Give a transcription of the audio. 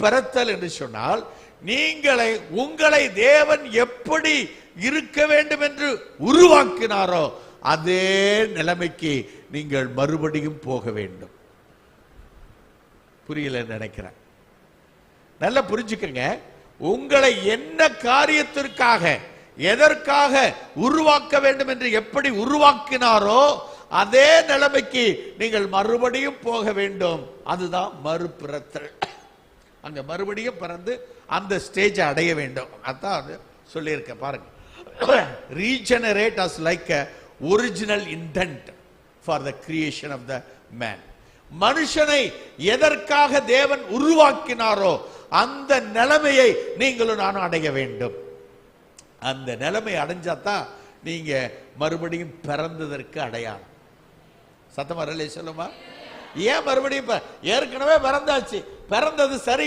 பிறத்தல் என்று சொன்னால் உங்களை தேவன் எப்படி இருக்க வேண்டும் என்று உருவாக்கினாரோ அதே நிலைமைக்கு நீங்கள் மறுபடியும் போக வேண்டும். புரியல நினைக்கிறேன். நல்லா புரிஞ்சுக்கங்க. உங்களை என்ன காரியத்திற்காக எதற்காக உருவாக்க வேண்டும் என்று எப்படி உருவாக்கினாரோ அதே நிலைமைக்கு நீங்கள் மறுபடியும் போக வேண்டும். அதுதான் மறுபிறத்தல். அங்க மறுபடியும் பிறந்து அந்த ஸ்டேஜ் அடைய வேண்டும். அதான் அது சொல்லியிருக்க பாருங்க. Regenerate us like a original intent for the creation of the man. மனுஷனை எதற்காக தேவன் உருவாக்கினாரோ அந்த நிலைமையை நீங்களும் நானும் அடைய வேண்டும். அந்த நிலைமை அடைஞ்சாதான் நீங்க மறுபடியும் பிறந்ததற்கு அடையாளம். சத்தமா சொல்லுமா? ஏன் மறுபடியும் ஏற்கனவே பிறந்தாச்சு, பிறந்தது சரி.